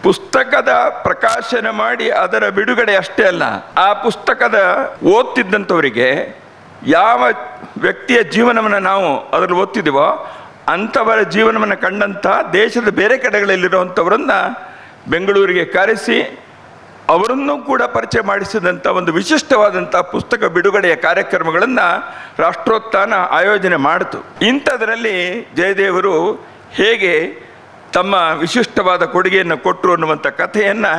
ಪುಸ್ತಕದ ಪ್ರಕಾಶನ ಮಾಡಿ ಅದರ ಬಿಡುಗಡೆ ಅಷ್ಟೇ ಅಲ್ಲ, ಆ ಪುಸ್ತಕದ ಓದ್ತಿದ್ದಂಥವರಿಗೆ ಯಾವ ವ್ಯಕ್ತಿಯ ಜೀವನವನ್ನು ನಾವು ಅದರಲ್ಲಿ ಓದ್ತಿದ್ದೀವೋ ಅಂಥವರ ಜೀವನವನ್ನು ಕಂಡಂಥ ದೇಶದ ಬೇರೆ ಕಡೆಗಳಲ್ಲಿರುವಂಥವರನ್ನ ಬೆಂಗಳೂರಿಗೆ ಕರೆಸಿ ಅವರನ್ನು ಕೂಡ ಪರಿಚಯ ಮಾಡಿಸಿದಂಥ ಒಂದು ವಿಶಿಷ್ಟವಾದಂಥ ಪುಸ್ತಕ ಬಿಡುಗಡೆಯ ಕಾರ್ಯಕ್ರಮಗಳನ್ನು ರಾಷ್ಟ್ರೋತ್ಥಾನ ಆಯೋಜನೆ ಮಾಡಿತು. ಇಂಥದ್ರಲ್ಲಿ ಜಯದೇವರು ಹೇಗೆ ತಮ್ಮ ವಿಶಿಷ್ಟವಾದ ಕೊಡುಗೆಯನ್ನು ಕೊಟ್ಟರು ಅನ್ನುವಂಥ ಕಥೆಯನ್ನು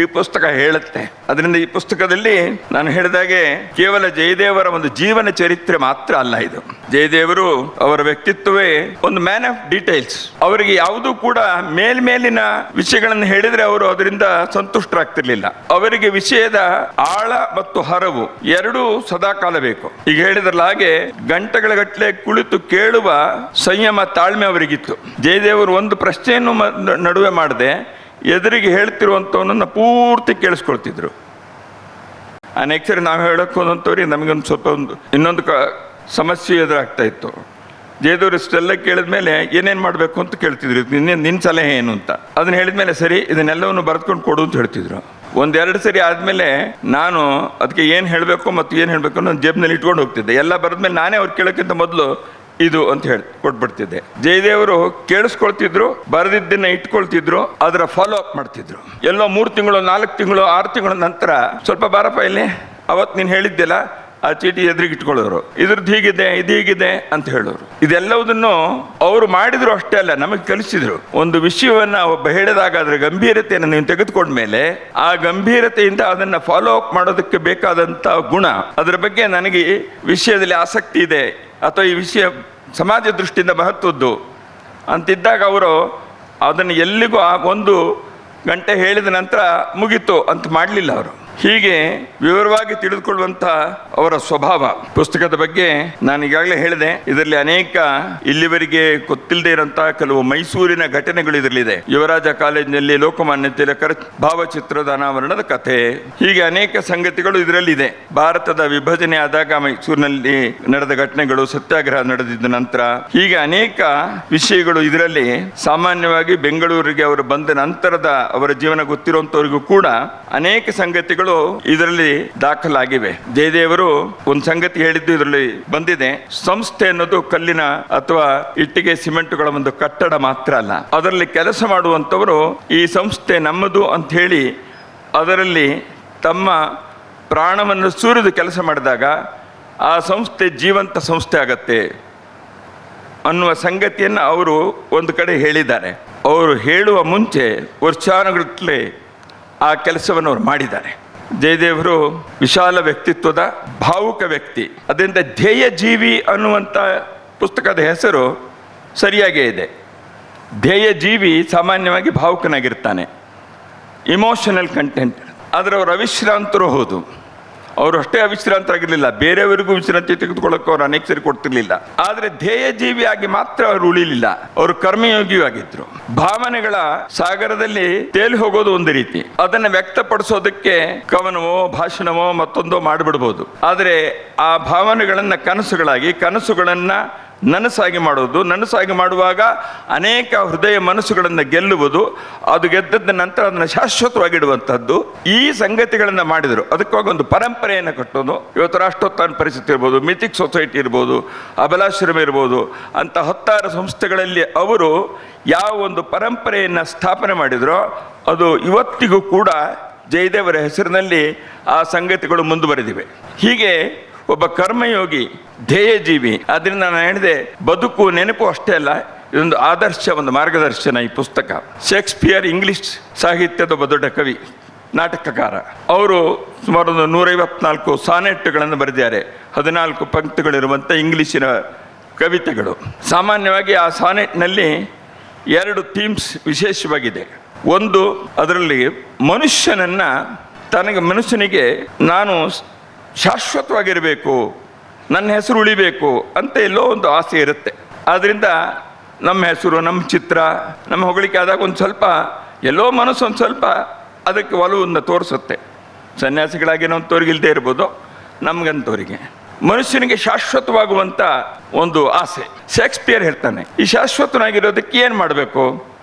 ಈ ಪುಸ್ತಕ ಹೇಳುತ್ತೆ. ಅದರಿಂದ ಈ ಪುಸ್ತಕದಲ್ಲಿ ನಾನು ಹೇಳಿದಾಗೆ ಕೇವಲ ಜಯದೇವರ ಒಂದು ಜೀವನ ಚರಿತ್ರೆ ಮಾತ್ರ ಅಲ್ಲ ಇದು. ಜಯದೇವರು ಅವರ ವ್ಯಕ್ತಿತ್ವವೇ ಒಂದು ಮ್ಯಾನ್ ಆಫ್ ಡೀಟೇಲ್ಸ್. ಅವರಿಗೆ ಯಾವುದೂ ಕೂಡ ಮೇಲ್ಮೇಲಿನ ವಿಷಯಗಳನ್ನು ಹೇಳಿದ್ರೆ ಅವರು ಅದರಿಂದ ಸಂತುಷ್ಟರಾಗ್ತಿರ್ಲಿಲ್ಲ. ಅವರಿಗೆ ವಿಷಯದ ಆಳ ಮತ್ತು ಹರವು ಎರಡೂ ಸದಾಕಾಲ ಬೇಕು. ಈಗ ಹೇಳಿದ್ರಲ್ಲ ಹಾಗೆ ಗಂಟೆಗಳ ಗಟ್ಟಲೆ ಕುಳಿತು ಕೇಳುವ ಸಂಯಮ, ತಾಳ್ಮೆ ಅವರಿಗಿತ್ತು. ಜಯದೇವರು ಒಂದು ಪ್ರಶ್ನೆಯನ್ನು ನಡುವೆ ಮಾಡದೆ ಎದುರಿಗೆ ಹೇಳ್ತಿರುವಂಥವನ್ನ ಪೂರ್ತಿ ಕೇಳಿಸ್ಕೊಳ್ತಿದ್ರು. ಅನೇಕ ಸರಿ ನಾವು ಹೇಳೋಕೆ ಹೋದಂಥವ್ರಿಗೆ ನಮಗೊಂದು ಸ್ವಲ್ಪ ಇನ್ನೊಂದು ಸಮಸ್ಯೆ ಎದುರಾಗ್ತಾ ಇತ್ತು. ಜಯದೇವರು ಇಷ್ಟೆಲ್ಲ ಕೇಳಿದ ಮೇಲೆ ಏನೇನು ಮಾಡಬೇಕು ಅಂತ ಕೇಳ್ತಿದ್ರು. ನಿನ್ನ ಸಲಹೆ ಏನು ಅಂತ ಅದನ್ನ ಹೇಳಿದ ಮೇಲೆ ಸರಿ ಇದನ್ನೆಲ್ಲವನ್ನು ಬರೆದುಕೊಂಡು ಕೊಡು ಅಂತ ಹೇಳ್ತಿದ್ರು. 1-2 ಸರಿ ಆದಮೇಲೆ ನಾನು ಅದಕ್ಕೆ ಏನು ಹೇಳಬೇಕು ಮತ್ತು ಏನು ಹೇಳಬೇಕು ಅನ್ನೋ ಜೇಬ್ನಲ್ಲಿ ಇಟ್ಕೊಂಡು ಹೋಗ್ತಿದ್ದೆ. ಎಲ್ಲ ಬರೆದ್ಮೇಲೆ ನಾನೇ ಅವ್ರು ಕೇಳೋಕ್ಕಿಂತ ಮೊದಲು ಇದು ಅಂತ ಹೇಳಿ ಕೊಟ್ಬಿಡ್ತಿದ್ದೆ. ಜಯದೇವರು ಕೇಳಿಸ್ಕೊಳ್ತಿದ್ರು, ಬರೆದಿದ್ದನ್ನ ಇಟ್ಕೊಳ್ತಿದ್ರು, ಅದರ ಫಾಲೋ ಅಪ್ ಮಾಡ್ತಿದ್ರು. ಎಲ್ಲೋ 3 ತಿಂಗಳು 4 ತಿಂಗಳು 6 ತಿಂಗಳ ನಂತರ ಸ್ವಲ್ಪ ಬಾರಪ್ಪ ಇಲ್ಲಿ ಅವತ್ತು ನೀನು ಹೇಳಿದ್ದಿಲ್ಲ ಆ ಚೀಟಿ ಎದುರಿಗೆ ಇಟ್ಕೊಳ್ಳೋರು, ಇದ್ರದ್ದು ಹೀಗಿದೆ ಇದು ಹೀಗಿದೆ ಅಂತ ಹೇಳೋರು. ಇದೆಲ್ಲವುದನ್ನು ಅವರು ಮಾಡಿದ್ರು ಅಷ್ಟೇ ಅಲ್ಲ, ನಮಗೆ ಕಲಿಸಿದ್ರು. ಒಂದು ವಿಷಯವನ್ನ ಒಬ್ಬ ಹೇಳಿದಾಗ ಅದರ ಗಂಭೀರತೆಯನ್ನು ನೀವು ತೆಗೆದುಕೊಂಡ್ಮೇಲೆ ಆ ಗಂಭೀರತೆಯಿಂದ ಅದನ್ನ ಫಾಲೋ ಅಪ್ ಮಾಡೋದಕ್ಕೆ ಬೇಕಾದಂತ ಗುಣ, ಅದರ ಬಗ್ಗೆ ನನಗೆ ವಿಷಯದಲ್ಲಿ ಆಸಕ್ತಿ ಇದೆ ಅಥವಾ ಈ ವಿಷಯ ಸಮಾಜ ದೃಷ್ಟಿಯಿಂದ ಮಹತ್ವದ್ದು ಅಂತಿದ್ದಾಗ ಅವರು ಅದನ್ನು ಎಲ್ಲಿಗೂ ಆ 1 ಗಂಟೆ ಹೇಳಿದ ನಂತರ ಮುಗೀತು ಅಂತ ಮಾಡಲಿಲ್ಲ. ಅವರು ಹೀಗೆ ವಿವರವಾಗಿ ತಿಳಿದುಕೊಳ್ಳುವಂಥ ಅವರ ಸ್ವಭಾವ. ಪುಸ್ತಕದ ಬಗ್ಗೆ ನಾನು ಈಗಾಗಲೇ ಹೇಳಿದೆ, ಇದರಲ್ಲಿ ಅನೇಕ ಇಲ್ಲಿವರೆಗೆ ಗೊತ್ತಿಲ್ಲದೆ ಇರೋಂಥ ಕೆಲವು ಮೈಸೂರಿನ ಘಟನೆಗಳು ಇದರಲ್ಲಿದೆ. ಯುವರಾಜ ಕಾಲೇಜಿನಲ್ಲಿ ಲೋಕಮಾನ್ಯ ತಿಲಕರ ಭಾವಚಿತ್ರದ ಅನಾವರಣದ ಕಥೆ, ಹೀಗೆ ಅನೇಕ ಸಂಗತಿಗಳು ಇದರಲ್ಲಿದೆ. ಭಾರತದ ವಿಭಜನೆ ಆದಾಗ ಮೈಸೂರಿನಲ್ಲಿ ನಡೆದ ಘಟನೆಗಳು, ಸತ್ಯಾಗ್ರಹ ನಡೆದಿದ್ದ ನಂತರ, ಹೀಗೆ ಅನೇಕ ವಿಷಯಗಳು ಇದರಲ್ಲಿ. ಸಾಮಾನ್ಯವಾಗಿ ಬೆಂಗಳೂರಿಗೆ ಅವರು ಬಂದ ನಂತರದ ಅವರ ಜೀವನ ಗೊತ್ತಿರುವಂಥವ್ರಿಗೂ ಕೂಡ ಅನೇಕ ಸಂಗತಿಗಳು ಇದರಲ್ಲಿ ದಾಖಲಾಗಿವೆ. ಜಯದೇವರು ಒಂದು ಸಂಗತಿ ಹೇಳಿದ್ದು ಇದರಲ್ಲಿ ಬಂದಿದೆ. ಸಂಸ್ಥೆ ಅನ್ನೋದು ಕಲ್ಲಿನ ಅಥವಾ ಇಟ್ಟಿಗೆ ಸಿಮೆಂಟ್ಗಳ ಒಂದು ಕಟ್ಟಡ ಮಾತ್ರ ಅಲ್ಲ, ಅದರಲ್ಲಿ ಕೆಲಸ ಮಾಡುವಂಥವರು ಈ ಸಂಸ್ಥೆ ನಮ್ಮದು ಅಂತ ಹೇಳಿ ಅದರಲ್ಲಿ ತಮ್ಮ ಪ್ರಾಣವನ್ನು ಸುರಿದು ಕೆಲಸ ಮಾಡಿದಾಗ ಆ ಸಂಸ್ಥೆ ಜೀವಂತ ಸಂಸ್ಥೆ ಆಗತ್ತೆ ಅನ್ನುವ ಸಂಗತಿಯನ್ನು ಅವರು ಒಂದು ಕಡೆ ಹೇಳಿದ್ದಾರೆ. ಅವರು ಹೇಳುವ ಮುಂಚೆ ವರ್ಷಾನುಗಟ್ಟಲೆ ಆ ಕೆಲಸವನ್ನು ಅವರು ಮಾಡಿದ್ದಾರೆ. ಜಯದೇವರು ವಿಶಾಲ ವ್ಯಕ್ತಿತ್ವದ ಭಾವುಕ ವ್ಯಕ್ತಿ. ಅದರಿಂದ ಧ್ಯೇಯ ಜೀವಿ ಅನ್ನುವಂಥ ಪುಸ್ತಕದ ಹೆಸರು ಸರಿಯಾಗೇ ಇದೆ. ಧ್ಯೇಯ ಜೀವಿ ಸಾಮಾನ್ಯವಾಗಿ ಭಾವುಕನಾಗಿರ್ತಾನೆ, ಇಮೋಷನಲ್ ಕಂಟೆಂಟ್. ಆದರೆ ಅವರು ಅವಿಶ್ರಾಂತರು ಹೌದು. ಅವರು ಅಷ್ಟೇ ಅವಿಶ್ರಾಂತರಾಗಿರಲಿಲ್ಲ, ಬೇರೆಯವರಿಗೂ ವಿಶ್ರಾಂತಿ ತೆಗೆದುಕೊಳ್ಳೋಕೆ ಅವರು ಅನೇಕ ಸರಿ ಕೊಡ್ತಿರ್ಲಿಲ್ಲ. ಆದರೆ ಧ್ಯೇಯ ಜೀವಿಯಾಗಿ ಮಾತ್ರ ಅವರು ಉಳಿಲಿಲ್ಲ, ಅವರು ಕರ್ಮಯೋಗಿಯೂ ಆಗಿದ್ರು. ಭಾವನೆಗಳ ಸಾಗರದಲ್ಲಿ ತೇಲಿ ಹೋಗೋದು ಒಂದು ರೀತಿ, ಅದನ್ನು ವ್ಯಕ್ತಪಡಿಸೋದಕ್ಕೆ ಕವನವೋ ಭಾಷಣವೋ ಮತ್ತೊಂದೋ ಮಾಡಿಬಿಡ್ಬೋದು. ಆದರೆ ಆ ಭಾವನೆಗಳನ್ನ ಕನಸುಗಳನ್ನ ನನಸಾಗಿ ಮಾಡೋದು, ನನಸಾಗಿ ಮಾಡುವಾಗ ಅನೇಕ ಹೃದಯ ಮನಸ್ಸುಗಳನ್ನು ಗೆಲ್ಲುವುದು, ಅದು ಗೆದ್ದದ ನಂತರ ಅದನ್ನು ಶಾಶ್ವತವಾಗಿಡುವಂಥದ್ದು, ಈ ಸಂಗತಿಗಳನ್ನು ಮಾಡಿದರು. ಅದಕ್ಕಾಗಿ ಒಂದು ಪರಂಪರೆಯನ್ನು ಕಟ್ಟೋದು. ಇವತ್ತು ರಾಷ್ಟ್ರೋತ್ಥಾನ ಪರಿಷತ್ ಇರ್ಬೋದು, ಮಿಥಿಕ್ ಸೊಸೈಟಿ ಇರ್ಬೋದು, ಅಬಲಾಶ್ರಮ ಇರ್ಬೋದು, ಅಂತ 10 ಸಂಸ್ಥೆಗಳಲ್ಲಿ ಅವರು ಯಾವ ಒಂದು ಪರಂಪರೆಯನ್ನು ಸ್ಥಾಪನೆ ಮಾಡಿದರೋ ಅದು ಇವತ್ತಿಗೂ ಕೂಡ ಜಯದೇವರ ಹೆಸರಿನಲ್ಲಿ ಆ ಸಂಗತಿಗಳು ಮುಂದುವರೆದಿವೆ. ಹೀಗೆ ಒಬ್ಬ ಕರ್ಮಯೋಗಿ, ಧ್ಯೇಯ ಜೀವಿ. ಅದರಿಂದ ನಾನು ಹೇಳಿದೆ, ಬದುಕು ನೆನಪು ಅಷ್ಟೇ ಅಲ್ಲ, ಇದೊಂದು ಆದರ್ಶ, ಒಂದು ಮಾರ್ಗದರ್ಶನ ಈ ಪುಸ್ತಕ. ಶೇಕ್ಸ್ಪಿಯರ್ ಇಂಗ್ಲಿಷ್ ಸಾಹಿತ್ಯದ ಒಬ್ಬ ದೊಡ್ಡ ಕವಿ, ನಾಟಕಕಾರ. ಅವರು ಸುಮಾರು 154 ಸಾನೆಟ್ಗಳನ್ನು ಬರೆದಿದ್ದಾರೆ. 14 ಪಂಕ್ತಿಗಳಿರುವಂಥ ಇಂಗ್ಲೀಷಿನ ಕವಿತೆಗಳು. ಸಾಮಾನ್ಯವಾಗಿ ಆ ಸಾನೆಟ್ನಲ್ಲಿ 2 ಥೀಮ್ಸ್ ವಿಶೇಷವಾಗಿದೆ. ಒಂದು, ಅದರಲ್ಲಿ ಮನುಷ್ಯನಿಗೆ ನಾನು ಶಾಶ್ವತವಾಗಿರಬೇಕು, ನನ್ನ ಹೆಸರು ಉಳಿಬೇಕು ಅಂತ ಎಲ್ಲೋ ಒಂದು ಆಸೆ ಇರುತ್ತೆ. ಆದ್ದರಿಂದ ನಮ್ಮ ಹೆಸರು, ನಮ್ಮ ಚಿತ್ರ, ನಮ್ಮ ಹೊಗಳಿಕೆ ಆದಾಗ ಒಂದು ಸ್ವಲ್ಪ ಎಲ್ಲೋ ಮನಸ್ಸು ಒಂದು ಸ್ವಲ್ಪ ಅದಕ್ಕೆ ಒಲವನ್ನು ತೋರಿಸುತ್ತೆ. ಸನ್ಯಾಸಿಗಳಾಗಿರೋಂಥವ್ರಿಗೆ ಇಲ್ಲದೆ ಇರ್ಬೋದು, ನಮಗಂಥವರಿಗೆ ಮನುಷ್ಯನಿಗೆ ಶಾಶ್ವತವಾಗುವಂಥ ಒಂದು ಆಸೆ. ಶೇಕ್ಸ್ಪಿಯರ್ ಹೇಳ್ತಾನೆ, ಈ ಶಾಶ್ವತನಾಗಿರೋದಕ್ಕೆ ಏನು ಮಾಡಬೇಕು?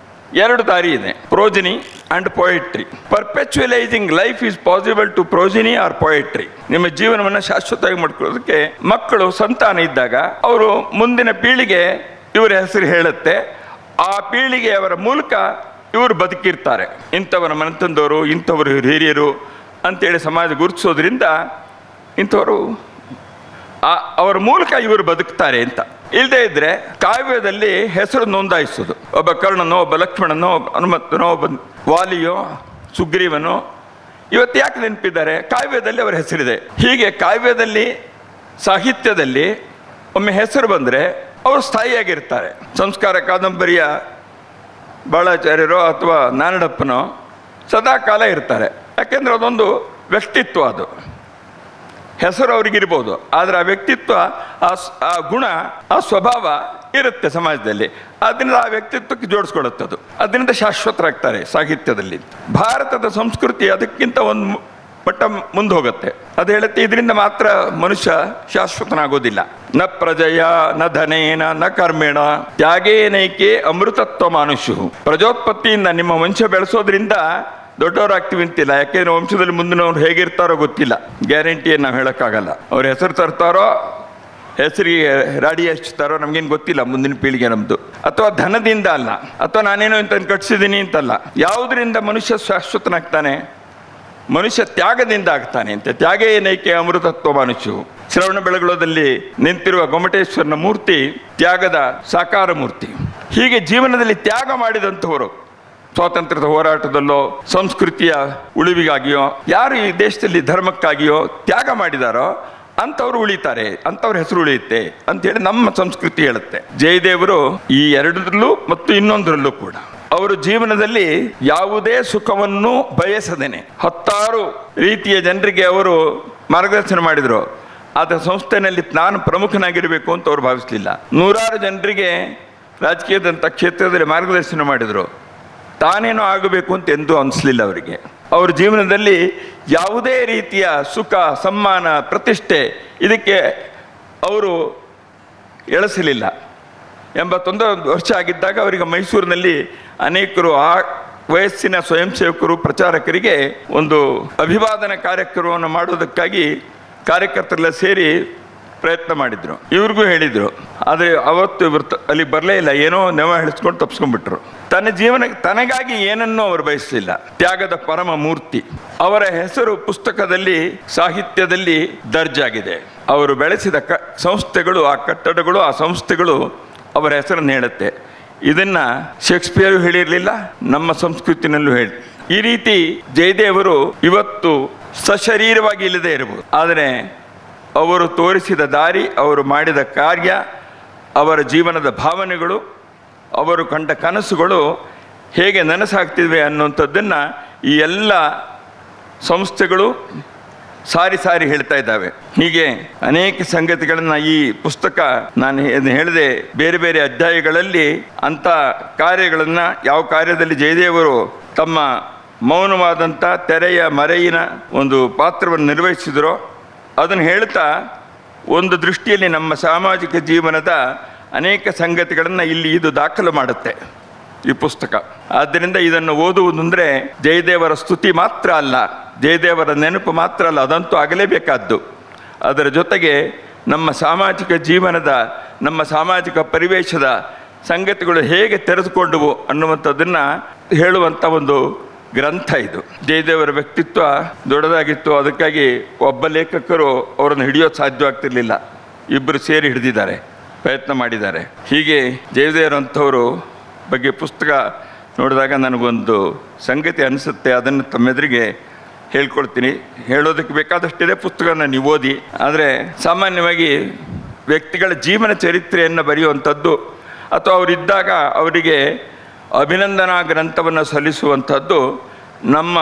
2 ದಾರಿ ಇದೆ, progeny and poetry. Perpetualising life is possible to progeny or poetry. ನಿಮ್ಮ ಜೀವನವನ್ನು ಶಾಶ್ವತವಾಗಿ ಮಾಡ್ಕೊಳ್ಳೋದಕ್ಕೆ ಮಕ್ಕಳು ಸಂತಾನ ಇದ್ದಾಗ ಅವರು ಮುಂದಿನ ಪೀಳಿಗೆ ಇವರ ಹೆಸರು ಹೇಳುತ್ತೆ. ಆ ಪೀಳಿಗೆಯವರ ಮೂಲಕ ಇವರು ಬದುಕಿರ್ತಾರೆ. ಇಂಥವರ ಮನೆತಂದವರು, ಇಂಥವರು ಹಿರಿಯರು ಅಂತೇಳಿ ಸಮಾಜ ಗುರುತಿಸೋದ್ರಿಂದ ಇಂಥವರು ಅವರ ಮೂಲಕ ಇವರು ಬದುಕ್ತಾರೆ ಅಂತ. ಇಲ್ಲದೇ ಇದ್ದರೆ ಕಾವ್ಯದಲ್ಲಿ ಹೆಸರು ನೋಂದಾಯಿಸೋದು. ಒಬ್ಬ ಕರ್ಣನೋ, ಒಬ್ಬ ಲಕ್ಷ್ಮಣನೋ, ಒಬ್ಬ ಹನುಮಂತನೋ, ಒಬ್ಬ ವಾಲಿಯೋ, ಸುಗ್ರೀವನೋ ಇವತ್ತು ಯಾಕೆ ನೆನಪಿದ್ದಾರೆ? ಕಾವ್ಯದಲ್ಲಿ ಅವರ ಹೆಸರಿದೆ. ಹೀಗೆ ಕಾವ್ಯದಲ್ಲಿ, ಸಾಹಿತ್ಯದಲ್ಲಿ ಒಮ್ಮೆ ಹೆಸರು ಬಂದರೆ ಅವರು ಸ್ಥಾಯಿಯಾಗಿರ್ತಾರೆ. ಸಂಸ್ಕಾರ ಕಾದಂಬರಿಯ ಬಾಳಾಚಾರ್ಯರೋ ಅಥವಾ ನಾನಡಪ್ಪನೋ ಸದಾಕಾಲ ಇರ್ತಾರೆ. ಯಾಕೆಂದರೆ ಅದೊಂದು ವ್ಯಕ್ತಿತ್ವ. ಅದು ಹೆಸರು ಅವ್ರಿಗಿರ್ಬೋದು, ಆದರೆ ಆ ವ್ಯಕ್ತಿತ್ವ, ಆ ಗುಣ, ಆ ಸ್ವಭಾವ ಇರುತ್ತೆ ಸಮಾಜದಲ್ಲಿ. ಅದರಿಂದ ಆ ವ್ಯಕ್ತಿತ್ವಕ್ಕೆ ಜೋಡಿಸ್ಕೊಳ್ಳುತ್ತದು. ಅದರಿಂದ ಶಾಶ್ವತರಾಗ್ತಾರೆ ಸಾಹಿತ್ಯದಲ್ಲಿ. ಭಾರತದ ಸಂಸ್ಕೃತಿ ಅದಕ್ಕಿಂತ ಒಂದು ಮಟ್ಟ ಮುಂದೆ ಹೋಗುತ್ತೆ. ಅದು ಹೇಳುತ್ತೆ, ಇದರಿಂದ ಮಾತ್ರ ಮನುಷ್ಯ ಶಾಶ್ವತನಾಗೋದಿಲ್ಲ. ನ ಪ್ರಜೆಯ ನ ಧನೇನ ನ ಕರ್ಮೇಣ ತ್ಯಾಗೇನೈಕೆ ಅಮೃತತ್ವ ಮಾನುಷು. ಪ್ರಜೋತ್ಪತ್ತಿಯಿಂದ ನಿಮ್ಮ ವಂಶ ಬೆಳೆಸೋದ್ರಿಂದ ದೊಡ್ಡವರಾಗ್ತೀವಿ ಅಂತಿಲ್ಲ. ಯಾಕೆಂದ್ರೆ ವಂಶದಲ್ಲಿ ಮುಂದಿನವ್ರು ಹೇಗಿರ್ತಾರೋ ಗೊತ್ತಿಲ್ಲ, ಗ್ಯಾರಂಟಿಯನ್ನು ನಾವು ಹೇಳೋಕ್ಕಾಗಲ್ಲ. ಅವ್ರು ಹೆಸರು ತರ್ತಾರೋ, ಹೆಸರಿಗೆ ರಾಡಿ ಹಚ್ತಾರೋ ನಮಗೇನು ಗೊತ್ತಿಲ್ಲ ಮುಂದಿನ ಪೀಳಿಗೆ ನಮ್ಮದು. ಅಥವಾ ಧನದಿಂದ ಅಲ್ಲ, ಅಥವಾ ನಾನೇನೋ ಇಂತ ಕಟ್ಸಿದ್ದೀನಿ ಅಂತಲ್ಲ. ಯಾವುದರಿಂದ ಮನುಷ್ಯ ಶಾಶ್ವತನಾಗ್ತಾನೆ? ಮನುಷ್ಯ ತ್ಯಾಗದಿಂದ ಆಗ್ತಾನೆ ಅಂತ. ತ್ಯಾಗ ಏನೈಕೆ ಅಮೃತತ್ವ ಮನುಷ್ಯ. ಶ್ರವಣ ಬೆಳಗೊಳದಲ್ಲಿ ನಿಂತಿರುವ ಗೊಮ್ಮಟೇಶ್ವರನ ಮೂರ್ತಿ ತ್ಯಾಗದ ಸಾಕಾರ ಮೂರ್ತಿ. ಹೀಗೆ ಜೀವನದಲ್ಲಿ ತ್ಯಾಗ ಮಾಡಿದಂಥವರು, ಸ್ವಾತಂತ್ರ್ಯದ ಹೋರಾಟದಲ್ಲೋ, ಸಂಸ್ಕೃತಿಯ ಉಳಿವಿಗಾಗಿಯೋ, ಯಾರು ಈ ದೇಶದಲ್ಲಿ ಧರ್ಮಕ್ಕಾಗಿಯೋ ತ್ಯಾಗ ಮಾಡಿದಾರೋ ಅಂಥವ್ರು ಉಳಿತಾರೆ, ಅಂಥವ್ರ ಹೆಸರು ಉಳಿಯುತ್ತೆ ಅಂತೇಳಿ ನಮ್ಮ ಸಂಸ್ಕೃತಿ ಹೇಳುತ್ತೆ. ಜಯದೇವರು ಈ 2ರಲ್ಲೂ ಮತ್ತು ಇನ್ನೊಂದರಲ್ಲೂ ಕೂಡ ಅವರು ಜೀವನದಲ್ಲಿ ಯಾವುದೇ ಸುಖವನ್ನು ಬಯಸದೇನೆ 10 ರೀತಿಯ ಜನರಿಗೆ ಅವರು ಮಾರ್ಗದರ್ಶನ ಮಾಡಿದರು. ಆದರೆ ಸಂಸ್ಥೆಯಲ್ಲಿ ನಾನು ಪ್ರಮುಖನಾಗಿರಬೇಕು ಅಂತ ಅವ್ರು ಭಾವಿಸಲಿಲ್ಲ. 100 ಜನರಿಗೆ ರಾಜಕೀಯದಂಥ ಕ್ಷೇತ್ರದಲ್ಲಿ ಮಾರ್ಗದರ್ಶನ ಮಾಡಿದರು. ತಾನೇನೋ ಆಗಬೇಕು ಅಂತ ಎಂದೂ ಅನಿಸ್ಲಿಲ್ಲ ಅವರಿಗೆ. ಅವ್ರ ಜೀವನದಲ್ಲಿ ಯಾವುದೇ ರೀತಿಯ ಸುಖ, ಸಮ್ಮಾನ, ಪ್ರತಿಷ್ಠೆ ಇದಕ್ಕೆ ಅವರು ಎಳಸಲಿಲ್ಲ. 81 ವರ್ಷ ಆಗಿದ್ದಾಗ ಅವರಿಗೆ ಮೈಸೂರಿನಲ್ಲಿ ಅನೇಕರು ಆ ವಯಸ್ಸಿನ ಸ್ವಯಂ ಸೇವಕರು, ಪ್ರಚಾರಕರಿಗೆ ಒಂದು ಅಭಿವಾದನ ಕಾರ್ಯಕ್ರಮವನ್ನು ಮಾಡೋದಕ್ಕಾಗಿ ಕಾರ್ಯಕರ್ತರೆಲ್ಲ ಸೇರಿ ಪ್ರಯತ್ನ ಮಾಡಿದರು. ಇವ್ರಿಗೂ ಹೇಳಿದರು. ಆದರೆ ಅವತ್ತು ಇವರು ಅಲ್ಲಿ ಬರಲೇ ಇಲ್ಲ. ಏನೋ ನೆವ ಹೇಳಿಸ್ಕೊಂಡು ತಪ್ಪಿಸ್ಕೊಂಡ್ಬಿಟ್ರು. ತನಗಾಗಿ ಏನನ್ನೂ ಅವರು ಬಯಸಲಿಲ್ಲ. ತ್ಯಾಗದ ಪರಮ ಮೂರ್ತಿ. ಅವರ ಹೆಸರು ಪುಸ್ತಕದಲ್ಲಿ, ಸಾಹಿತ್ಯದಲ್ಲಿ ದರ್ಜಾಗಿದೆ. ಅವರು ಬೆಳೆಸಿದ ಸಂಸ್ಥೆಗಳು, ಆ ಕಟ್ಟಡಗಳು, ಆ ಸಂಸ್ಥೆಗಳು ಅವರ ಹೆಸರನ್ನು ಹೇಳುತ್ತೆ. ಇದನ್ನು ಶೇಕ್ಸ್ಪಿಯರು ಹೇಳಿರಲಿಲ್ಲ, ನಮ್ಮ ಸಂಸ್ಕೃತಿನಲ್ಲೂ ಹೇಳಿ. ಈ ರೀತಿ ಜಯದೇವರು ಇವತ್ತು ಸಶರೀರವಾಗಿ ಇಲ್ಲದೆ ಇರಬಹುದು, ಆದರೆ ಅವರು ತೋರಿಸಿದ ದಾರಿ, ಅವರು ಮಾಡಿದ ಕಾರ್ಯ, ಅವರ ಜೀವನದ ಭಾವನೆಗಳು, ಅವರು ಕಂಡ ಕನಸುಗಳು ಹೇಗೆ ನನಸಾಗ್ತಿವೆ ಅನ್ನುವಂಥದ್ದನ್ನು ಈ ಎಲ್ಲ ಸಂಸ್ಥೆಗಳು ಸಾರಿ ಸಾರಿ ಹೇಳ್ತಾ ಇದ್ದಾವೆ. ಹೀಗೆ ಅನೇಕ ಸಂಗತಿಗಳನ್ನು ಈ ಪುಸ್ತಕ, ನಾನು ಹೇಳಿದೆ, ಬೇರೆ ಬೇರೆ ಅಧ್ಯಾಯಗಳಲ್ಲಿ ಅಂಥ ಕಾರ್ಯಗಳನ್ನು, ಯಾವ ಕಾರ್ಯದಲ್ಲಿ ಜಯದೇವರು ತಮ್ಮ ಮೌನವಾದಂಥ ತೆರೆಯ ಮರೆಯಿನ ಒಂದು ಪಾತ್ರವನ್ನು ನಿರ್ವಹಿಸಿದರೋ ಅದನ್ನು ಹೇಳ್ತಾ ಒಂದು ದೃಷ್ಟಿಯಲ್ಲಿ ನಮ್ಮ ಸಾಮಾಜಿಕ ಜೀವನದ ಅನೇಕ ಸಂಗತಿಗಳನ್ನು ಇಲ್ಲಿ ಇದು ದಾಖಲು ಮಾಡುತ್ತೆ ಈ ಪುಸ್ತಕ. ಆದ್ದರಿಂದ ಇದನ್ನು ಓದುವುದಂದರೆ ಜಯದೇವರ ಸ್ತುತಿ ಮಾತ್ರ ಅಲ್ಲ, ಜಯದೇವರ ನೆನಪು ಮಾತ್ರ ಅಲ್ಲ, ಅದಂತೂ ಆಗಲೇಬೇಕಾದ್ದು. ಅದರ ಜೊತೆಗೆ ನಮ್ಮ ಸಾಮಾಜಿಕ ಜೀವನದ, ನಮ್ಮ ಸಾಮಾಜಿಕ ಪರಿವೇಶದ ಸಂಗತಿಗಳು ಹೇಗೆ ತೆರೆದುಕೊಂಡವು ಅನ್ನುವಂಥದ್ದನ್ನು ಹೇಳುವಂಥ ಒಂದು ಗ್ರಂಥ ಇದು. ಜಯದೇವರ ವ್ಯಕ್ತಿತ್ವ ದೊಡ್ಡದಾಗಿತ್ತು. ಅದಕ್ಕಾಗಿ ಒಬ್ಬ ಲೇಖಕರು ಅವರನ್ನು ಹಿಡಿಯೋದು ಸಾಧ್ಯವಾಗ್ತಿರ್ಲಿಲ್ಲ. 2 ಸೇರಿ ಹಿಡಿದಿದ್ದಾರೆ, ಪ್ರಯತ್ನ ಮಾಡಿದ್ದಾರೆ. ಹೀಗೆ ಜಯದೇವರಂಥವರು ಬಗ್ಗೆ ಪುಸ್ತಕ ನೋಡಿದಾಗ ನನಗೊಂದು ಸಂಗತಿ ಅನಿಸುತ್ತೆ. ಅದನ್ನು ತಮ್ಮೆದುರಿಗೆ ಹೇಳ್ಕೊಳ್ತೀನಿ. ಹೇಳೋದಕ್ಕೆ ಬೇಕಾದಷ್ಟಿದೆ, ಪುಸ್ತಕನ ನೀವು ಓದಿ. ಆದರೆ ಸಾಮಾನ್ಯವಾಗಿ ವ್ಯಕ್ತಿಗಳ ಜೀವನ ಚರಿತ್ರೆಯನ್ನು ಬರೆಯುವಂಥದ್ದು ಅಥವಾ ಅವರಿದ್ದಾಗ ಅವರಿಗೆ ಅಭಿನಂದನಾ ಗ್ರಂಥವನ್ನು ಸಲ್ಲಿಸುವಂಥದ್ದು ನಮ್ಮ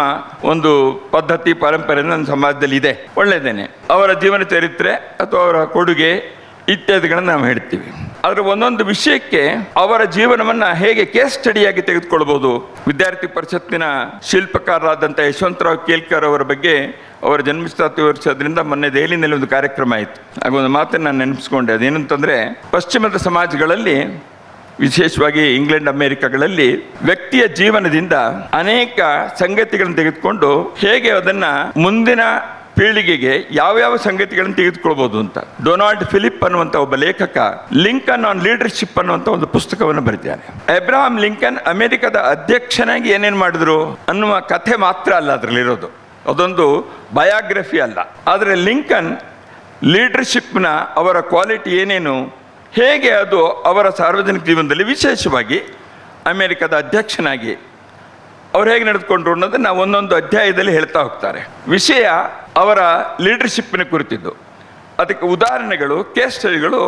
ಒಂದು ಪದ್ಧತಿ ಪರಂಪರೆ ನನ್ನ ಸಮಾಜದಲ್ಲಿ ಇದೆ. ಒಳ್ಳೆಯದೇನೆ. ಅವರ ಜೀವನ ಚರಿತ್ರೆ ಅಥವಾ ಅವರ ಕೊಡುಗೆ ಇತ್ಯಾದಿಗಳನ್ನು ನಾವು ಹೇಳ್ತೀವಿ. ಆದರೆ ಒಂದೊಂದು ವಿಷಯಕ್ಕೆ ಅವರ ಜೀವನವನ್ನು ಹೇಗೆ ಕೇಸ್ ಸ್ಟಡಿಯಾಗಿ ತೆಗೆದುಕೊಳ್ಬೋದು. ವಿದ್ಯಾರ್ಥಿ ಪರಿಷತ್ತಿನ ಶಿಲ್ಪಕಾರರಾದಂಥ ಯಶವಂತರಾವ್ ಕೇಲ್ಕರ್ ಅವರ ಬಗ್ಗೆ ಅವರ ಜನ್ಮಶತಾಬ್ದಿ ವರ್ಷದಿಂದ ಮೊನ್ನೆ ದೆಹಲಿನಲ್ಲಿ ಒಂದು ಕಾರ್ಯಕ್ರಮ ಆಯಿತು. ಆಗ ಒಂದು ಮಾತನ್ನು ನಾನು ನೆನಪಿಸ್ಕೊಂಡೆ. ಅದೇನಂತಂದರೆ, ಪಶ್ಚಿಮದ ಸಮಾಜಗಳಲ್ಲಿ, ವಿಶೇಷವಾಗಿ ಇಂಗ್ಲೆಂಡ್ ಅಮೆರಿಕಗಳಲ್ಲಿ ವ್ಯಕ್ತಿಯ ಜೀವನದಿಂದ ಅನೇಕ ಸಂಗತಿಗಳನ್ನು ತೆಗೆದುಕೊಂಡು ಹೇಗೆ ಅದನ್ನು ಮುಂದಿನ ಪೀಳಿಗೆಗೆ ಯಾವ್ಯಾವ ಸಂಗತಿಗಳನ್ನು ತೆಗೆದುಕೊಳ್ಬೋದು ಅಂತ ಡೊನಾಲ್ಡ್ ಫಿಲಿಪ್ ಅನ್ನುವಂಥ ಒಬ್ಬ ಲೇಖಕ ಲಿಂಕನ್ ಆನ್ ಲೀಡರ್ಶಿಪ್ ಅನ್ನುವಂಥ ಒಂದು ಪುಸ್ತಕವನ್ನು ಬರೆದಿದ್ದಾನೆ. ಅಬ್ರಹಾಂ ಲಿಂಕನ್ ಅಮೆರಿಕದ ಅಧ್ಯಕ್ಷನಾಗಿ ಏನೇನು ಮಾಡಿದ್ರು ಅನ್ನುವ ಕಥೆ ಮಾತ್ರ ಅಲ್ಲ ಅದರಲ್ಲಿರೋದು, ಅದೊಂದು ಬಯೋಗ್ರಫಿ ಅಲ್ಲ. ಆದರೆ ಲಿಂಕನ್ ಲೀಡರ್ಶಿಪ್ನ ಅವರ ಕ್ವಾಲಿಟಿ ಏನೇನು, ಹೇಗೆ ಅದು ಅವರ ಸಾರ್ವಜನಿಕ ಜೀವನದಲ್ಲಿ ವಿಶೇಷವಾಗಿ ಅಮೆರಿಕದ ಅಧ್ಯಕ್ಷನಾಗಿ ಅವ್ರು ಹೇಗೆ ನಡೆದುಕೊಂಡ್ರು ಅನ್ನೋದನ್ನು ಒಂದೊಂದು ಅಧ್ಯಾಯದಲ್ಲಿ ಹೇಳ್ತಾ ಹೋಗ್ತಾರೆ. ವಿಷಯ ಅವರ ಲೀಡರ್ಶಿಪ್ನ ಕುರಿತಿದ್ದು. ಅದಕ್ಕೆ ಉದಾಹರಣೆಗಳು, ಕೇಸ್ ಸ್ಟಡಿಗಳು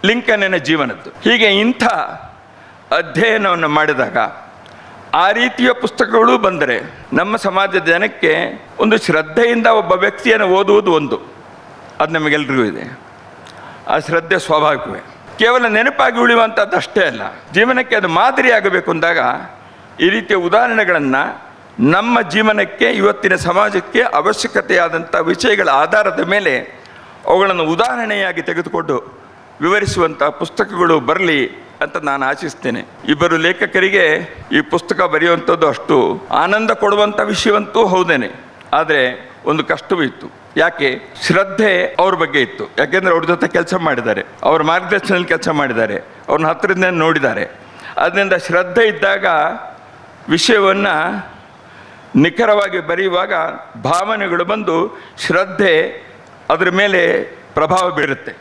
ಲಿಂಕನ್ನ ಜೀವನದ್ದು. ಹೀಗೆ ಇಂಥ ಅಧ್ಯಯನವನ್ನು ಮಾಡಿದಾಗ ಆ ರೀತಿಯ ಪುಸ್ತಕಗಳು ಬಂದರೆ ನಮ್ಮ ಸಮಾಜದ ಜನಕ್ಕೆ ಒಂದು ಶ್ರದ್ಧೆಯಿಂದ ಒಬ್ಬ ವ್ಯಕ್ತಿಯನ್ನು ಓದುವುದು ಒಂದು, ಅದು ನಮಗೆಲ್ರಿಗೂ ಇದೆ. ಆ ಶ್ರದ್ಧೆ ಸ್ವಾಭಾವಿಕವೇ, ಕೇವಲ ನೆನಪಾಗಿ ಉಳಿಯುವಂಥದ್ದು ಅಷ್ಟೇ ಅಲ್ಲ, ಜೀವನಕ್ಕೆ ಅದು ಮಾದರಿಯಾಗಬೇಕು ಅಂದಾಗ ಈ ರೀತಿಯ ಉದಾಹರಣೆಗಳನ್ನು ನಮ್ಮ ಜೀವನಕ್ಕೆ, ಇವತ್ತಿನ ಸಮಾಜಕ್ಕೆ ಅವಶ್ಯಕತೆಯಾದಂಥ ವಿಷಯಗಳ ಆಧಾರದ ಮೇಲೆ ಅವುಗಳನ್ನು ಉದಾಹರಣೆಯಾಗಿ ತೆಗೆದುಕೊಂಡು ವಿವರಿಸುವಂಥ ಪುಸ್ತಕಗಳು ಬರಲಿ ಅಂತ ನಾನು ಆಶಿಸ್ತೇನೆ. ಇಬ್ಬರು ಲೇಖಕರಿಗೆ ಈ ಪುಸ್ತಕ ಬರೆಯುವಂಥದ್ದು ಅಷ್ಟು ಆನಂದ ಕೊಡುವಂಥ ವಿಷಯವಂತೂ ಹೌದೇನೆ, ಆದರೆ ಒಂದು ಕಷ್ಟವೂ ಇತ್ತು. ಯಾಕೆ? ಶ್ರದ್ಧೆ ಅವ್ರ ಬಗ್ಗೆ ಇತ್ತು. ಯಾಕೆಂದರೆ ಅವ್ರ ಜೊತೆ ಕೆಲಸ ಮಾಡಿದ್ದಾರೆ, ಅವ್ರ ಮಾರ್ಗದರ್ಶನದಲ್ಲಿ ಕೆಲಸ ಮಾಡಿದ್ದಾರೆ, ಅವ್ರನ್ನ ಹತ್ತಿರದಿಂದ ನೋಡಿದ್ದಾರೆ. ಅದರಿಂದ ಶ್ರದ್ಧೆ ಇದ್ದಾಗ ವಿಷಯವನ್ನು ನಿಖರವಾಗಿ ಬರೆಯುವಾಗ ಭಾವನೆಗಳು ಬಂದು ಶ್ರದ್ಧೆ ಅದರ ಮೇಲೆ ಪ್ರಭಾವ ಬೀರುತ್ತೆ.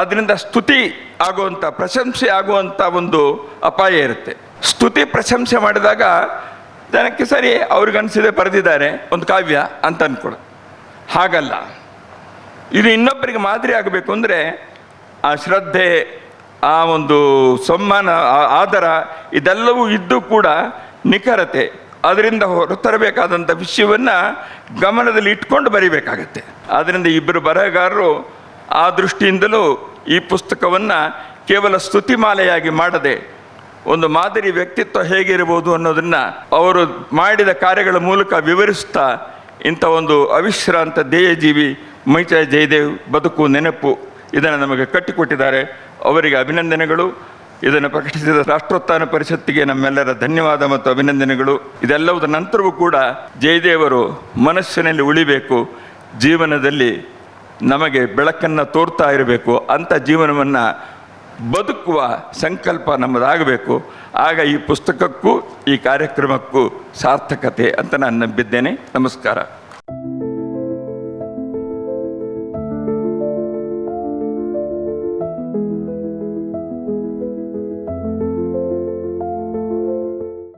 ಅದರಿಂದ ಸ್ತುತಿ ಆಗುವಂಥ, ಪ್ರಶಂಸೆ ಆಗುವಂಥ ಒಂದು ಅಪಾಯ ಇರುತ್ತೆ. ಸ್ತುತಿ ಪ್ರಶಂಸೆ ಮಾಡಿದಾಗ ಜನಕ್ಕೆ ಸರಿ ಅವ್ರಿಗನ್ಸಿದೆ ಬರೆದಿದ್ದಾರೆ ಒಂದು ಕಾವ್ಯ ಅಂತ ಅಂದ್ಕೊಳ. ಹಾಗಲ್ಲ, ಇದು ಇನ್ನೊಬ್ಬರಿಗೆ ಮಾದರಿ ಆಗಬೇಕು ಅಂದರೆ ಆ ಶ್ರದ್ಧೆ, ಆ ಒಂದು ಸಮ್ಮಾನ, ಆದರ ಇದೆಲ್ಲವೂ ಇದ್ದು ಕೂಡ ನಿಖರತೆ, ಅದರಿಂದ ಹೊರತರಬೇಕಾದಂಥ ವಿಷಯವನ್ನು ಗಮನದಲ್ಲಿ ಇಟ್ಕೊಂಡು ಬರೀಬೇಕಾಗತ್ತೆ. ಆದ್ದರಿಂದ ಇಬ್ಬರು ಬರಹಗಾರರು ಆ ದೃಷ್ಟಿಯಿಂದಲೂ ಈ ಪುಸ್ತಕವನ್ನು ಕೇವಲ ಸ್ತುತಿಮಾಲೆಯಾಗಿ ಮಾಡದೆ ಒಂದು ಮಾದರಿ ವ್ಯಕ್ತಿತ್ವ ಹೇಗಿರ್ಬೋದು ಅನ್ನೋದನ್ನು ಅವರು ಮಾಡಿದ ಕಾರ್ಯಗಳ ಮೂಲಕ ವಿವರಿಸ್ತಾ ಇಂಥ ಒಂದು ಅವಿಶ್ರಾಂತ ಧ್ಯೇಯಜೀವಿ ಮೈಚಾ ಜಯದೇವ್ ಬದುಕು ನೆನಪು ಇದನ್ನು ನಮಗೆ ಕಟ್ಟಿಕೊಟ್ಟಿದ್ದಾರೆ. ಅವರಿಗೆ ಅಭಿನಂದನೆಗಳು. ಇದನ್ನು ಪ್ರಕಟಿಸಿದ ರಾಷ್ಟ್ರೋತ್ಥಾನ ಪರಿಷತ್ತಿಗೆ ನಮ್ಮೆಲ್ಲರ ಧನ್ಯವಾದ ಮತ್ತು ಅಭಿನಂದನೆಗಳು. ಇದೆಲ್ಲವುದರ ನಂತರವೂ ಕೂಡ ಜಯದೇವರು ಮನಸ್ಸಿನಲ್ಲಿ ಉಳಿಬೇಕು, ಜೀವನದಲ್ಲಿ ನಮಗೆ ಬೆಳಕನ್ನು ತೋರ್ತಾ ಇರಬೇಕು, ಅಂಥ ಜೀವನವನ್ನು ಬದುಕುವ ಸಂಕಲ್ಪ ನಮ್ಮದಾಗಬೇಕು. ಆಗ ಈ ಪುಸ್ತಕಕ್ಕೂ ಈ ಕಾರ್ಯಕ್ರಮಕ್ಕೂ ಸಾರ್ಥಕತೆ ಅಂತ ನಾನು ನಂಬಿದ್ದೇನೆ. ನಮಸ್ಕಾರ.